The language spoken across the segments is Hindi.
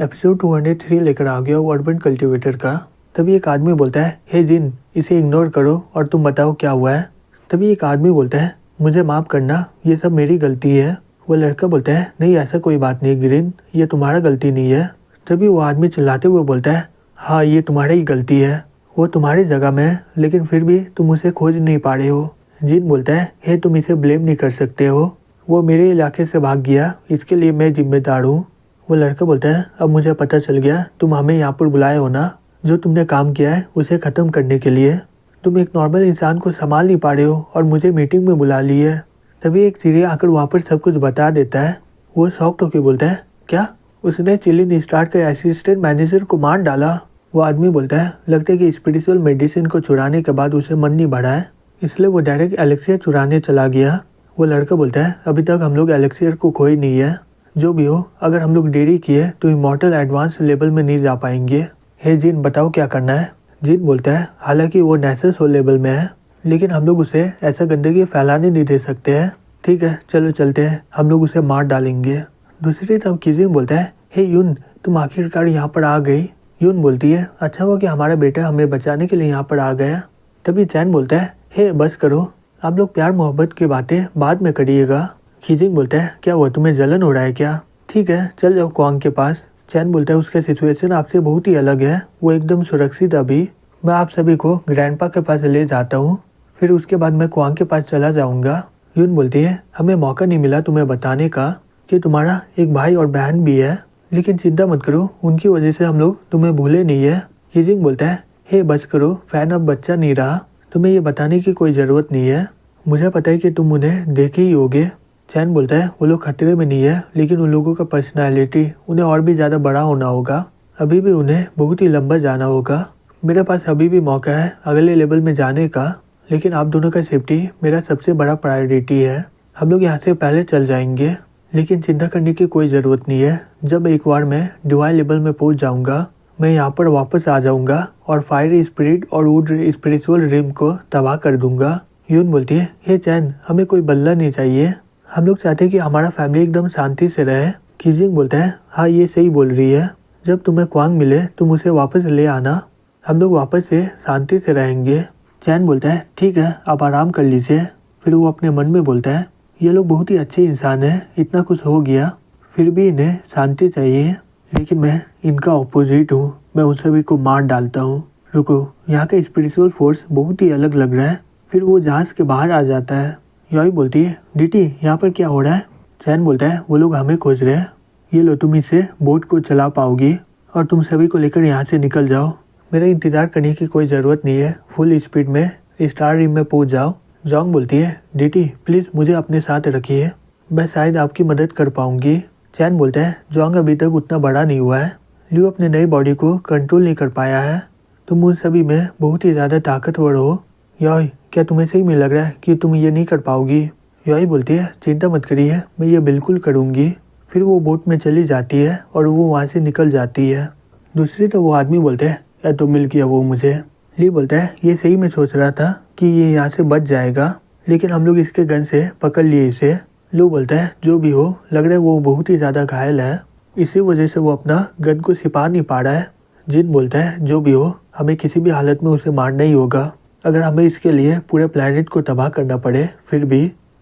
एपिसोड 203 लेकर आ गया वो अर्बन कल्टीवेटर का। तभी एक आदमी बोलता है, हे जिन, इसे इग्नोर करो और तुम बताओ क्या हुआ है। तभी एक आदमी बोलता है, मुझे माफ़ करना, ये सब मेरी गलती है। वो लड़का बोलता है, नहीं ऐसा कोई बात नहीं ग्रीन, ये तुम्हारा गलती नहीं है। तभी वो आदमी चिल्लाते हुए बोलता है, हाँ ये तुम्हारी ही गलती है, वो तुम्हारी जगह में है लेकिन फिर भी तुम उसे खोज नहीं पा रहे हो। जिन बोलता है, हे तुम इसे ब्लेम नहीं कर सकते हो, वो मेरे इलाके से भाग गया, इसके लिए मैं जिम्मेदार हूँ। वो लड़का बोलता है, अब मुझे पता चल गया तुम हमें यहाँ पर बुलाए हो ना, जो तुमने काम किया है उसे ख़त्म करने के लिए। तुम एक नॉर्मल इंसान को संभाल नहीं पा रहे हो और मुझे मीटिंग में बुला ली है। तभी एक चिड़िया आकर वहाँ पर सब कुछ बता देता है। वो शॉक्ड होकर बोलता है, क्या उसने चिली स्टार के असिस्टेंट मैनेजर को मार डाला। वो आदमी बोलता है, लगता है कि स्पिरिचुअल मेडिसिन को चुराने के बाद उसे मन नहीं बढ़ा है, इसलिए वो डायरेक्ट एलेक्सियर चुराने चला गया। वो लड़का बोलता है, अभी तक हम लोग एलेक्सियर को खोए नहीं है, जो भी हो अगर हम लोग देरी किए तो इमॉर्टल एडवांस लेवल में नहीं जा पाएंगे। हे जिन बताओ क्या करना है। जिन बोलता है, हालांकि वो नेचुरल सोल लेवल में है लेकिन हम लोग उसे ऐसा गंदगी फैलाने नहीं दे सकते हैं। ठीक है चलो चलते हैं, हम लोग उसे मार डालेंगे। दूसरी तरफ किजिन बोलता है, हे यून तुम आखिरकार यहाँ पर आ गई। यून बोलती है, अच्छा हुआ कि हमारा बेटा हमें बचाने के लिए यहाँ पर आ गया। तभी चैन बोलता है, हे बस करो, आप लोग प्यार मोहब्बत की बातें बाद में करिएगा। खिजिंग बोलता है, क्या हुआ तुम्हें जलन हो रहा है क्या? ठीक है चल जाओ क्वांग के पास। चैन बोलता है, उसका सिचुएशन आपसे बहुत ही अलग है, वो एकदम सुरक्षित अभी। मैं आप सभी को ग्रैंडपा के पास ले जाता हूँ, फिर उसके बाद मैं क्वांग के पास चला जाऊँगा। यून बोलती है, हमें मौका नहीं मिला तुम्हें बताने का कि तुम्हारा एक भाई और बहन भी है, लेकिन चिंता मत करो, उनकी वजह से हम लोग तुम्हें भूले नहीं है। खिजिंग बोलता है, हे बच करो, फैन अब बच्चा नहीं रहा, तुम्हें ये बताने की कोई ज़रूरत नहीं है, मुझे पता है कि तुम उन्हें देखे ही होगे। चैन बोलता है, वो लोग खतरे में नहीं है लेकिन उन लोगों का पर्सनालिटी उन्हें और भी ज़्यादा बड़ा होना होगा, अभी भी उन्हें बहुत ही लंबा जाना होगा। मेरे पास अभी भी मौका है अगले लेवल में जाने का, लेकिन आप दोनों का सेफ्टी मेरा सबसे बड़ा प्रायोरिटी है। हम लोग यहाँ से पहले चल जाएंगे, लेकिन चिंता करने की कोई ज़रूरत नहीं है। जब एक बार मैं डिवाइन लेवल में पहुँच जाऊँगा, मैं यहाँ पर वापस आ जाऊँगा और फायर स्पिरिट और वुड स्पिरिचुअल रिम को तबाह कर दूँगा। यून बोलती है, हे चैन हमें कोई बदला नहीं चाहिए, हम लोग चाहते हैं कि हमारा फैमिली एकदम शांति से रहे। खिजिंग बोलता है, हाँ ये सही बोल रही है, जब तुम्हें क्वांग मिले तुम उसे वापस ले आना, हम लोग वापस से शांति से रहेंगे। चैन बोलता है, ठीक है आप आराम कर लीजिए। फिर वो अपने मन में बोलता है, ये लोग बहुत ही अच्छे इंसान हैं, इतना कुछ हो गया फिर भी इन्हें शांति चाहिए, लेकिन मैं इनका ऑपोजिट हूँ, मैं उन सभी को मार डालता हूँ। रुको, यहाँ का स्पिरिचुअल फोर्स बहुत ही अलग लग रहा है। फिर वो जहाज़ के बाहर आ जाता है। यही बोलती है, डीटी यहाँ पर क्या हो रहा है? चैन बोलता है, वो लोग हमें खोज रहे हैं, ये लो तुम इससे बोट को चला पाओगी और तुम सभी को लेकर यहाँ से निकल जाओ, मेरा इंतज़ार करने की कोई ज़रूरत नहीं है, फुल स्पीड में स्टार रिम में पहुँच जाओ। जोंग बोलती है, डीटी प्लीज़ मुझे अपने साथ रखिए, मैं शायद आपकी मदद कर पाऊँगी। चैन बोलता है, जोंग अभी तक उतना बड़ा नहीं हुआ है, लियो अपने नई बॉडी को कंट्रोल नहीं कर पाया है, तुम उन सभी में बहुत ही ज़्यादा ताकतवर हो। यही क्या तुम्हें सही में लग रहा है कि तुम ये नहीं कर पाओगी? यही बोलती है, चिंता मत करिए, मैं ये बिल्कुल करूँगी। फिर वो बोट में चली जाती है और वो वहाँ से निकल जाती है। दूसरी तो वो आदमी बोलते हैं, या तो मिल गया वो मुझे। ली बोलता है, ये सही में सोच रहा था कि ये यहाँ से बच जाएगा, लेकिन हम लोग इसके गन से पकड़ लिए इसे। लू बोलता है, जो भी हो लग रहा है वो बहुत ही ज़्यादा घायल है, इसी वजह से वो अपना गन को छिपा नहीं पा रहा है। जिन बोलता है, जो भी हो हमें किसी भी हालत में उसे मारना ही होगा, अगर हमें इसके लिए पूरे प्लैनेट को तबाह करना पड़े फिर भी।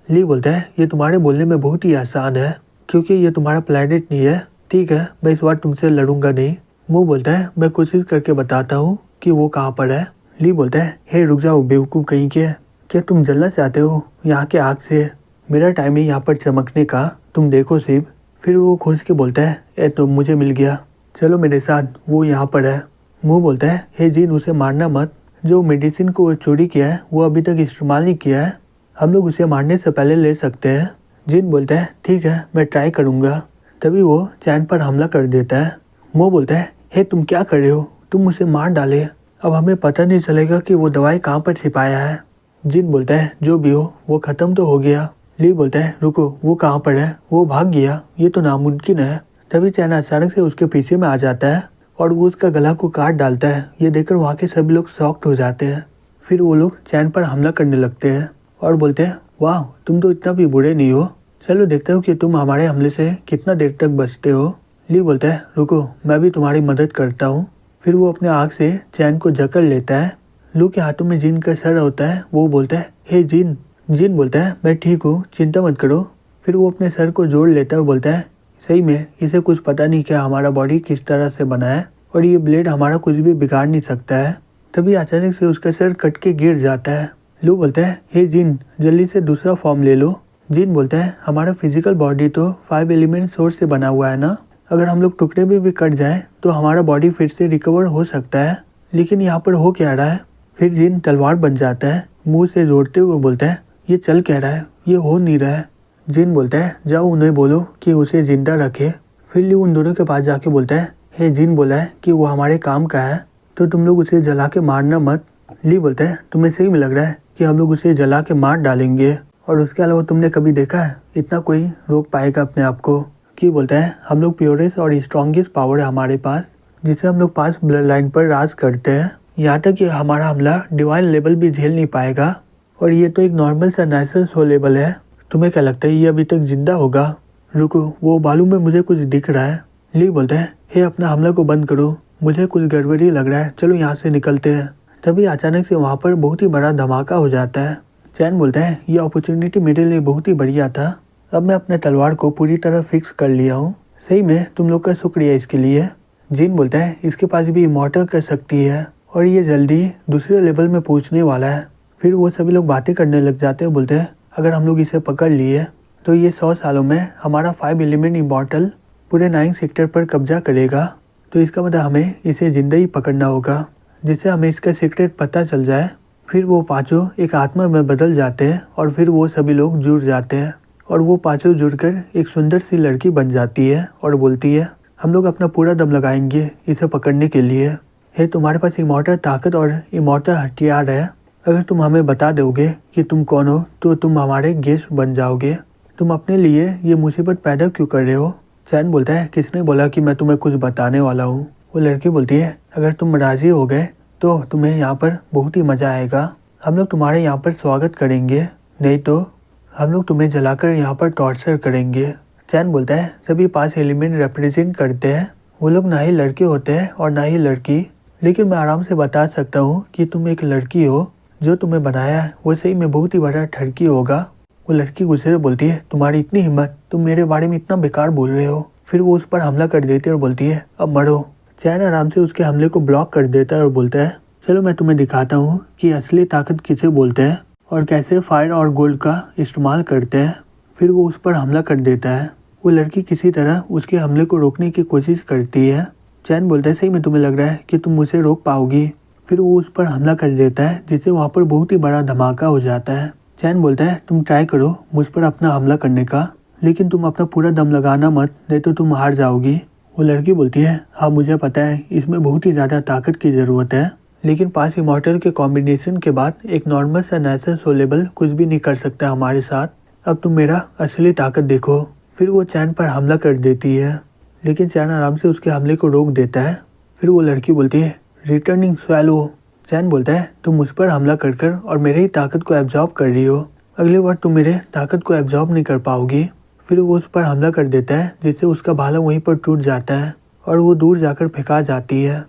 ली बोलता है, ये तुम्हारे बोलने में बहुत ही आसान है क्योंकि ये तुम्हारा प्लैनेट नहीं है। ठीक है मैं इस बार तुमसे लड़ूंगा नहीं। मुँह बोलता है, मैं कोशिश करके बताता हूँ कि वो कहाँ पर है। ली बोलता है, हे रुक जाओ बेवकूफ़ कहीं के, क्या तुम जलना चाहते हो यहाँ के आग से? मेरा टाइम है यहाँ पर चमकने का, तुम देखो सिर्फ। फिर वो खोज के बोलता है, ए तो मुझे मिल गया, चलो मेरे साथ, वो यहाँ पर है। मुँह बोलता है, हे जिन उसे मारना मत, जो मेडिसिन को चोरी किया है वो अभी तक इस्तेमाल नहीं किया है, हम लोग उसे मारने से पहले ले सकते हैं। जिन बोलता है, ठीक है मैं ट्राई करूँगा। तभी वो चैन पर हमला कर देता है। मुँह बोलता है, हे तुम क्या कर रहे हो, तुम उसे मार डाले, अब हमें पता नहीं चलेगा कि वो दवाई कहाँ पर छिपाया है। जिन बोलता है, जो भी हो वो ख़त्म तो हो गया। ली बोलता है, रुको वो कहाँ पर है, वो भाग गया, ये तो नामुमकिन है। तभी चैन अचानक से उसके पीछे में आ जाता है और वो उसका गला को काट डालता है। ये देखकर वहाँ के सभी लोग शॉक्ड हो जाते हैं। फिर वो लोग चैन पर हमला करने लगते हैं और बोलते हैं, वाह तुम तो इतना भी बुरे नहीं हो, चलो देखते हो कि तुम हमारे हमले से कितना देर तक बचते हो। ली बोलता है रुको, मैं भी तुम्हारी मदद करता हूँ। फिर वो अपने आँख से चैन को जकड़ लेता है। लू के हाथों में जिन का सर होता है। वो बोलता है हे जिन। जिन बोलता है मैं ठीक हूँ, चिंता मत करो। फिर वो अपने सर को जोड़ लेता है और बोलता है सही में इसे कुछ पता नहीं क्या हमारा बॉडी किस तरह से बना है और ये ब्लेड हमारा कुछ भी बिगाड़ नहीं सकता है। तभी अचानक से उसका सर कट के गिर जाता है। लू बोलता है हे जिन, जल्दी से दूसरा फॉर्म ले लो। जिन बोलता है हमारा फिजिकल बॉडी तो 5 एलिमेंट सोर्स से बना हुआ है ना, अगर हम लोग टुकड़े में भी कट जाए तो हमारा बॉडी फिर से रिकवर हो सकता है, लेकिन यहाँ पर हो क्या रहा है। फिर जिन तलवार बन जाता है, मुंह से जोड़ते हुए बोलता है ये चल क्या रहा है, ये हो नहीं रहा है। जिन बोलता है जाओ उन्हें बोलो कि उसे जिंदा रखे। फिर ली उन दोनों के पास जाके बोलता है हे जिन बोला है कि वो हमारे काम का है, तो तुम लोग उसे जला के मारना मत। ली बोलता है तुम्हें सही में लग रहा है कि हम लोग उसे जला के मार डालेंगे, और उसके अलावा तुमने कभी देखा है इतना कोई रोक पाएगा अपने आप को। कि बोलता है हम लोग प्योरेस्ट और स्ट्रॉन्गेस्ट पावर है हमारे पास, जिसे हम लोग 5 ब्लड लाइन पर राज करते हैं। यहाँ तक कि हमारा हमला डिवाइन लेवल भी झेल नहीं पाएगा, और ये तो एक नॉर्मल सा नेचुरल सो लेवल है। तुम्हें क्या लगता है ये अभी तक जिंदा होगा? रुको, वो बालू में मुझे कुछ दिख रहा है। ली बोलता है हे अपना हमला को बंद करो, मुझे कुछ गड़बड़ी लग रहा है, चलो यहाँ से निकलते हैं। तभी अचानक से वहाँ पर बहुत ही बड़ा धमाका हो जाता है। चैन बोलता है ये अपॉर्चुनिटी मेरे लिए बहुत ही बढ़िया था, अब मैं अपने तलवार को पूरी तरह फिक्स कर लिया हूँ। सही में तुम लोग का शुक्रिया इसके लिए। जिन बोलता है इसके पास भी इमॉर्टल कर सकती है और ये जल्दी दूसरे लेवल में पहुँचने वाला है। फिर वो सभी लोग बातें करने लग जाते हैं, बोलते हैं अगर हम लोग इसे पकड़ लिए तो ये 100 सालों में हमारा 5 एलिमेंट इमॉर्टल पूरे 9 सेक्टर पर कब्जा करेगा, तो इसका मतलब हमें इसे जिंदा ही पकड़ना होगा, जिससे हमें इसका सीक्रेट पता चल जाए। फिर वो पांचों एक आत्मा में बदल जाते हैं और फिर वो सभी लोग जुड़ जाते हैं, और वो पांचों जुड़कर एक सुंदर सी लड़की बन जाती है और बोलती है हम लोग अपना पूरा दम लगाएंगे इसे पकड़ने के लिए। हे तुम्हारे पास इमॉर्टल ताकत और इमॉर्टल हथियार है, अगर तुम हमें बता दोगे कि तुम कौन हो तो तुम हमारे गेस्ट बन जाओगे। तुम अपने लिए ये मुसीबत पैदा क्यों कर रहे हो? चैन बोलता है किसने बोला कि मैं तुम्हें कुछ बताने वाला हूँ? वो लड़की बोलती है अगर तुम राजी हो गए तो तुम्हें यहाँ पर बहुत ही मज़ा आएगा, हम लोग तुम्हारे यहाँ पर स्वागत करेंगे, नहीं तो हम लोग तुम्हें जलाकर यहाँ पर टॉर्चर करेंगे। चैन बोलता है सभी 5 एलिमेंट रिप्रेजेंट करते हैं, वो लोग ना ही लड़के होते हैं और ना ही लड़की, लेकिन मैं आराम से बता सकता हूँ कि तुम एक लड़की हो, जो तुम्हें बनाया है वो सही में बहुत ही बड़ा ठरकी होगा। वो लड़की गुस्से से बोलती है तुम्हारी इतनी हिम्मत, तुम मेरे बारे में इतना बेकार बोल रहे हो। फिर वो उस पर हमला कर देती है और बोलती है अब मरो। चैन आराम से उसके हमले को ब्लॉक कर देता है और बोलता है चलो मैं तुम्हें दिखाता हूँ कि असली ताकत किसे बोलते हैं और कैसे फायर और गोल्ड का इस्तेमाल करते हैं। फिर वो उस पर हमला कर देता है। वो लड़की किसी तरह उसके हमले को रोकने की कोशिश करती है। चैन बोलता है सही में तुम्हें लग रहा है कि तुम मुझे रोक पाओगी? फिर वो उस पर हमला कर देता है, जिससे वहाँ पर बहुत ही बड़ा धमाका हो जाता है। चैन बोलता है तुम ट्राई करो मुझ पर अपना हमला करने का, लेकिन तुम अपना पूरा दम लगाना मत, नहीं तो तुम हार जाओगी। वो लड़की बोलती है हाँ मुझे पता है इसमें बहुत ही ज़्यादा ताकत की ज़रूरत है, लेकिन 5 इमॉर्टल के कॉम्बिनेशन के बाद एक नॉर्मल सा नेचुरल सो लेवल कुछ भी नहीं कर सकता हमारे साथ, अब तुम मेरा असली ताकत देखो। फिर वो चैन पर हमला कर देती है, लेकिन चैन आराम से उसके हमले को रोक देता है। फिर वो लड़की बोलती है रिटर्निंग स्वैलो। चैन बोलता है तुम मुझ पर हमला कर कर और मेरे ही ताकत को एब्जॉर्ब कर रही हो, अगली बार तुम मेरे ताकत को एब्जॉर्ब नहीं कर पाओगी। फिर वो उस पर हमला कर देता है, जिससे उसका भाला वहीं पर टूट जाता है और वो दूर जाकर फेंका जाती है।